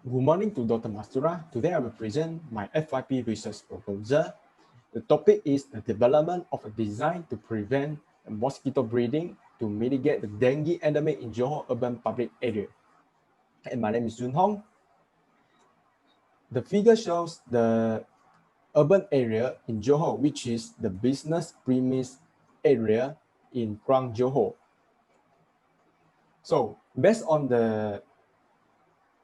Good morning to Dr. Mastura. Today I will present my FYP research proposal. The topic is the development of a design to prevent mosquito breeding to mitigate the dengue endemic in Johor urban public area. And my name is Jun Hong. The figure shows the urban area in Johor, which is the business premise area in Krang, Johor. So based on the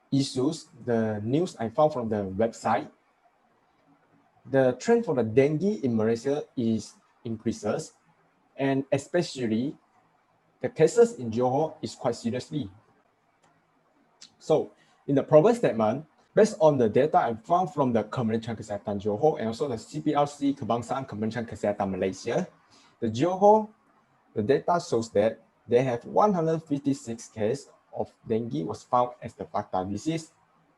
issues, the news I found from the website, the trend for the dengue in Malaysia increases, and especially the cases in Johor is quite seriously. So in the problem statement, based on the data I found from the Kementerian Kesihatan Johor and also the CPRC Kebangsaan Kementerian Kesihatan Malaysia, the data shows that they have 156 cases of dengue was found as the fatal disease,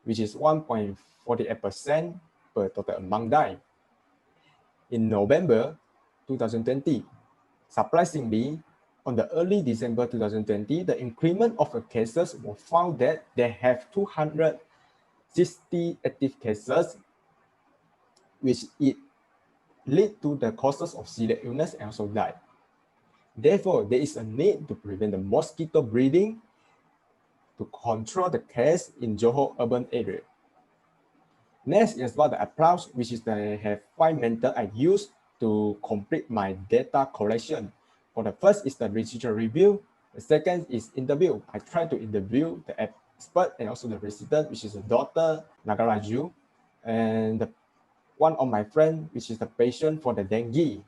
which is 1.48% per total among died. In November 2020, surprisingly, on the early December 2020, the increment of the cases was found that they have 260 active cases, which it lead to the causes of severe illness and also die. Therefore, there is a need to prevent the mosquito breeding to control the case in Johor urban area. Next is about the approach, which is I have 5 methods I use to complete my data collection. For the first is the literature review. The second is interview. I try to interview the expert and also the resident, which is the Dr. Nagaraju, and one of my friend, which is the patient for the dengue.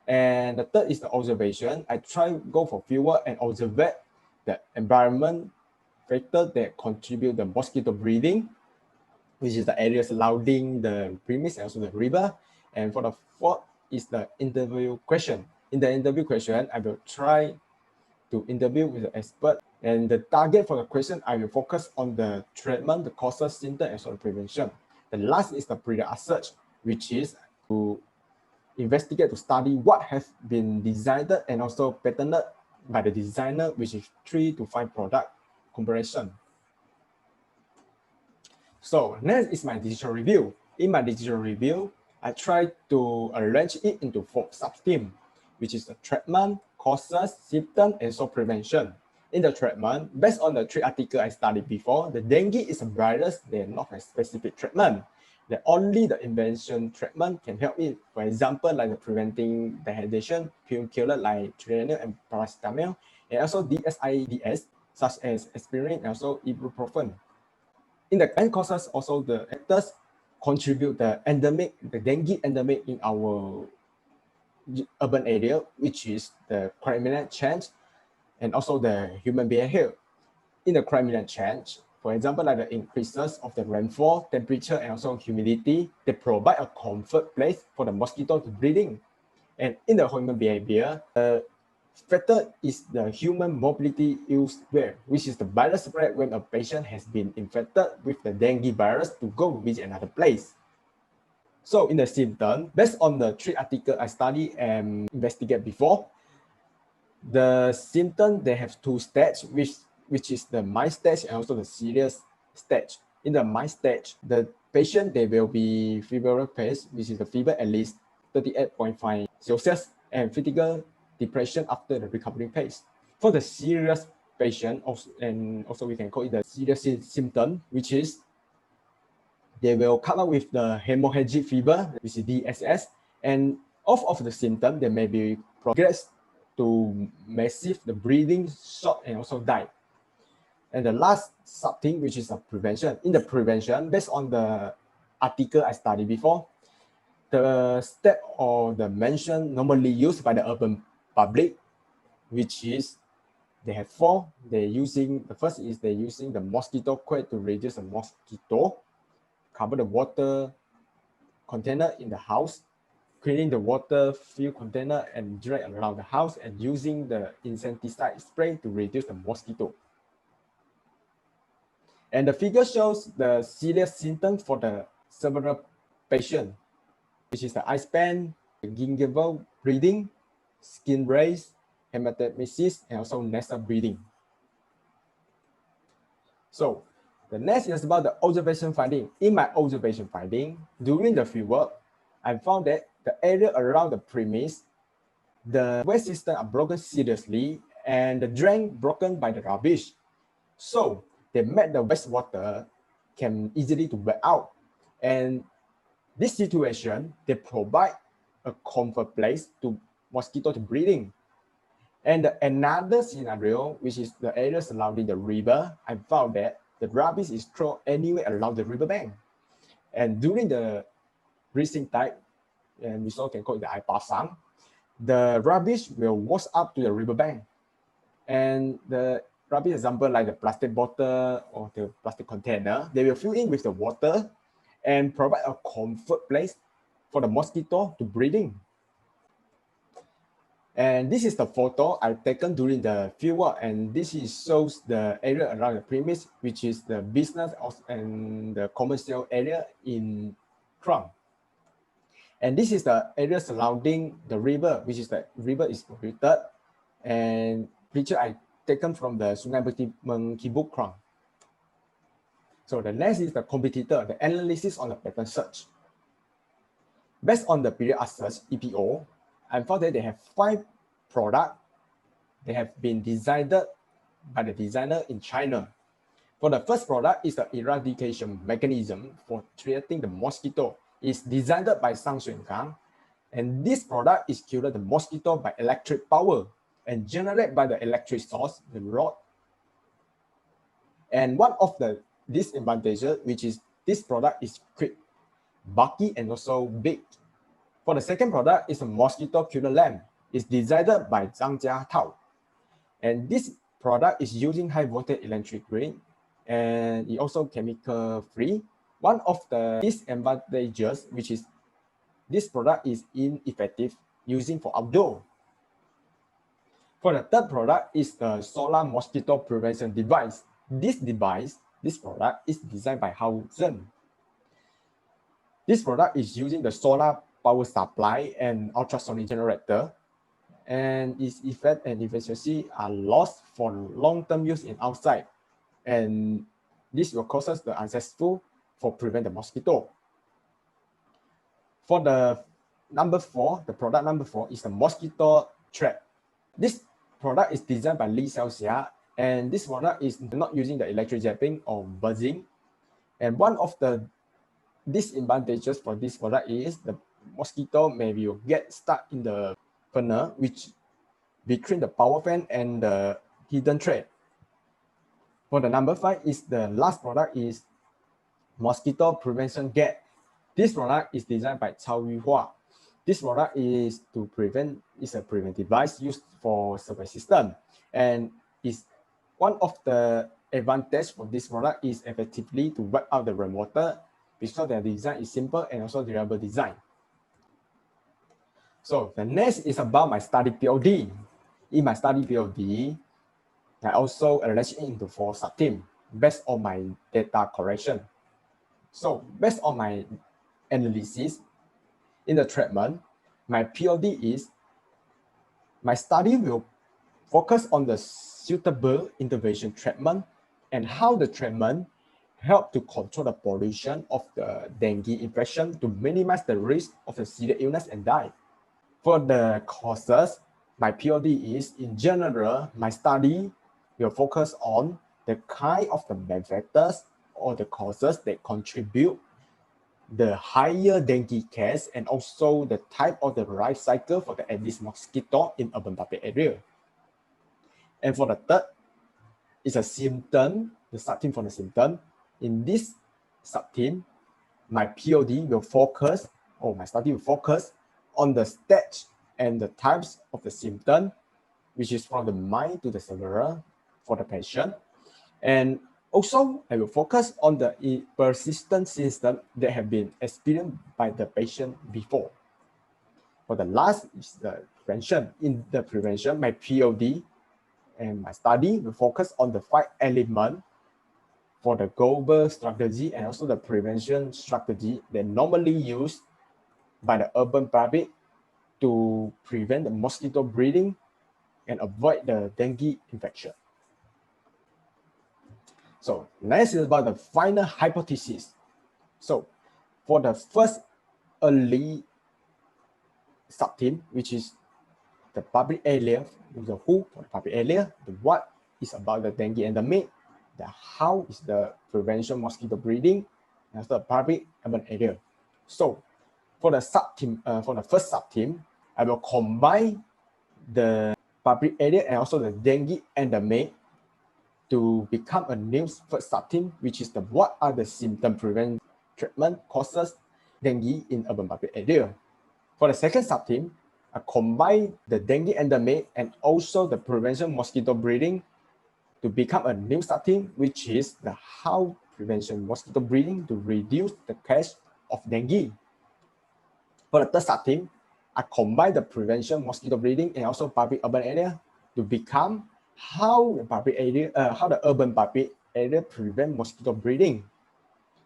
And the third is the observation. I try go for fieldwork and observe the environment factor that contribute the mosquito breeding, which is the areas surrounding the premise and also the river. And for the fourth is the interview question. In the interview question, I will try to interview with the expert. And the target for the question, I will focus on the treatment, the causes, symptoms, and also the prevention. The last is the pre-research, which is to investigate, to study what has been designed and also patented by the designer, which is 3 to 5 product comparison. So next is my digital review. In my digital review, I try to arrange it into 4 sub-themes, which is the treatment, causes, symptoms, and so prevention. In the treatment, based on the 3 articles I studied before, the dengue is a virus, they're not a specific treatment. That only the invention treatment can help it. For example, like the preventing dehydration, painkiller like Tylenol and paracetamol, and also DSIDs, such as aspirin and also ibuprofen. In the end causes, also the factors contribute the dengue endemic in our urban area, which is the climate change and also the human behavior. In the climate change, for example, like the increases of the rainfall, temperature, and also humidity, they provide a comfort place for the mosquito to breeding. And in the human behavior, the factor is the human mobility elsewhere, which is the virus spread when a patient has been infected with the dengue virus to go visit another place. So in the symptom, based on the 3 articles I studied and investigate before, the symptom, they have 2 stages, which is the mild stage and also the serious stage. In the mild stage, the patient, they will be febrile phase, which is the fever at least 38.5 Celsius, and physical depression after the recovery phase. For the serious patient, and also we can call it the serious symptom, which is they will come up with the hemorrhagic fever, which is DSS, and of the symptom, they may be progress to massive the breathing, short, and also die. And the last thing, which is a prevention. In the prevention, based on the article I studied before, the step or the mention normally used by the urban public, which is they have 4. The first is they're using the mosquito coil to reduce the mosquito, cover the water container in the house, cleaning the water fill container and drag around the house, and using the insecticide spray to reduce the mosquito. And the figure shows the serious symptoms for the several patients, which is the eye span, the gingival bleeding, skin raise, hematemesis, and also nasal bleeding. So The next is about the observation finding. In my observation finding, during the fieldwork, I found that the area around the premise, the waste system are broken seriously and the drain broken by the rubbish. So they made the wastewater can easily to back out. And this situation, they provide a comfort place to mosquito to breeding. And another scenario, which is the area surrounding the river, I found that the rubbish is thrown anywhere along the riverbank. And during the breeding time, and we also can call it the Aipasang, the rubbish will wash up to the riverbank. And the rubbish example like the plastic bottle or the plastic container, they will fill in with the water and provide a comfort place for the mosquito to breeding. And this is the photo I've taken during the fieldwork, and this shows the area around the premise, which is the business and the commercial area in Krung. And this is the area surrounding the river, which is the river is polluted. And picture I taken from the Sungai Mengkibuk Krung. So the next is the competitor, the analysis on the pattern search. Based on the period search, EPO, I found that they have 5 products. They have been designed by the designer in China. For the first product is the eradication mechanism for treating the mosquito. It's designed by Sang Xuankang, and this product is kill the mosquito by electric power and generate by the electric source, the rod. And one of the disadvantages, which is this product is quick, bulky, and also big. For the second product is a mosquito killer lamp. It's designed by Zhang Jiatao. And this product is using high voltage electric grid, and it also chemical free. One of the disadvantages, which is this product is ineffective using for outdoor. For the third product is the solar mosquito prevention device. This product is designed by Hao-Zhen. This product is using the solar power supply and ultrasonic generator, and its effect and efficiency are lost for long-term use in outside, and this will cause us the unsuccessful for prevent the mosquito. For the number 4, the product number 4 is the mosquito trap. This product is designed by Li Xiaoxia, and this product is not using the electric zapping or buzzing. And one of the disadvantages for this product is the mosquito maybe will get stuck in the funnel, which between the power fan and the hidden thread. For the number 5 is the last product is mosquito prevention gate. This product is designed by Cao Yuhua. This product is a preventive device used for survey system, and is one of the advantage for this product is effectively to wipe out the rainwater because their design is simple and also durable design. So the next is about my study POD. In my study POD, I also arranged it into 4 sub-teams based on my data correction. So based on my analysis in the treatment, my POD is my study will focus on the suitable intervention treatment and how the treatment help to control the pollution of the dengue infection to minimize the risk of the severe illness and die. For the causes, my POD is, in general, my study will focus on the kind of the benefactors or the causes that contribute the higher dengue case and also the type of the life cycle for the Aedes mosquito in urban public area. And for the third, is a symptom, the sub-team for the symptom. In this sub-team, my POD will focus, or my study will focus on the stage and the types of the symptom, which is from the mild to the severe for the patient. And also, I will focus on the persistent symptoms that have been experienced by the patient before. For the last is the prevention. In the prevention, my POD and my study will focus on the 5 elements for the global strategy and also the prevention strategy that normally used by the urban public to prevent the mosquito breeding and avoid the dengue infection. So next is about the final hypothesis. So for the first early subteam, which is the public area, the who for the public area, the what is about the dengue endemic, the how is the prevention mosquito breeding, and the public urban area. So for the subteam, for the first subteam, I will combine the public area and also the dengue endemic to become a new first subteam, which is the what are the symptom prevention treatment causes dengue in urban public area. For the second subteam, I combine the dengue endemic and also the prevention mosquito breeding to become a new subteam, which is the how prevention mosquito breeding to reduce the case of dengue. For the third subteam, I combine the prevention mosquito breeding and also public urban area to become how the public area, how the urban public area prevent mosquito breeding.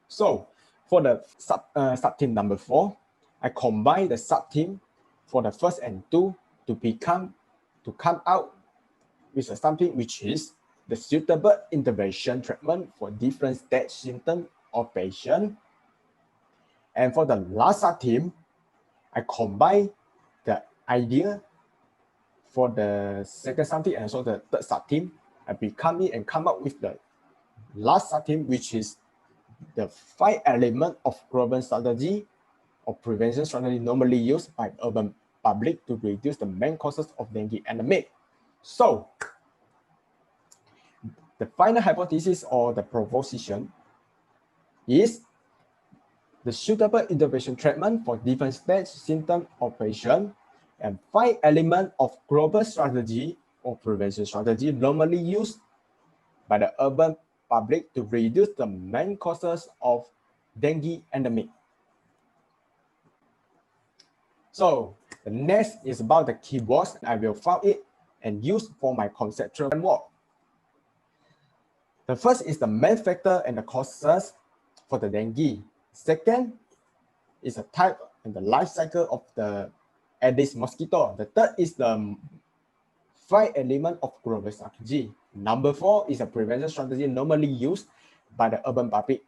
So for the subteam number 4, I combine the subteam for the first and 2 to come out with something which is the suitable intervention treatment for different stage symptoms of patient. And for the last subteam, I combine the idea for the second subteam and also the third subteam. I become it and come up with the last subteam, which is the 5 elements of global strategy or prevention strategy normally used by urban public to reduce the main causes of dengue endemic. So the final hypothesis or the proposition is the suitable intervention treatment for different stage symptom of patient and 5 elements of global strategy or prevention strategy normally used by the urban public to reduce the main causes of dengue endemic. So the next is about the keywords. I will find it and use for my conceptual framework. The first is the main factor and the causes for the dengue. Second is the type and the life cycle of the Aedes mosquito. The third is the 5 elements of global strategy. Number 4 is a prevention strategy normally used by the urban public.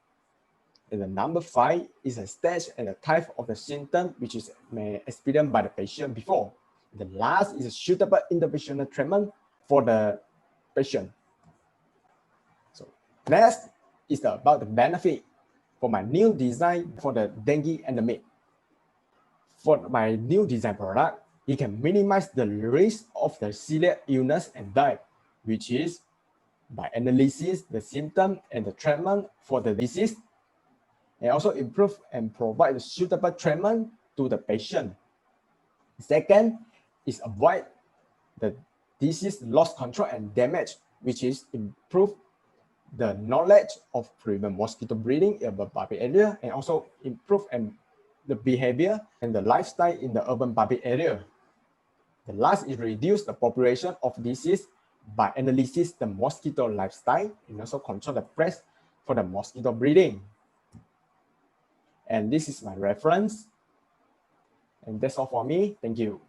And the number 5 is a stage and the type of the symptom which is experienced by the patient before. The last is a suitable interventional treatment for the patient. So next is about the benefit for my new design for the dengue endemic. For my new design product, it can minimize the risk of the celiac illness and death, which is by analysis the symptom and the treatment for the disease, and also improve and provide suitable treatment to the patient. Second is avoid the disease loss control and damage, which is improve the knowledge of prevent mosquito breeding in the public area and also improve the behavior and the lifestyle in the urban public area. The last is reduce the population of disease by analysis the mosquito lifestyle and also control the place for the mosquito breeding. And this is my reference. And that's all for me. Thank you.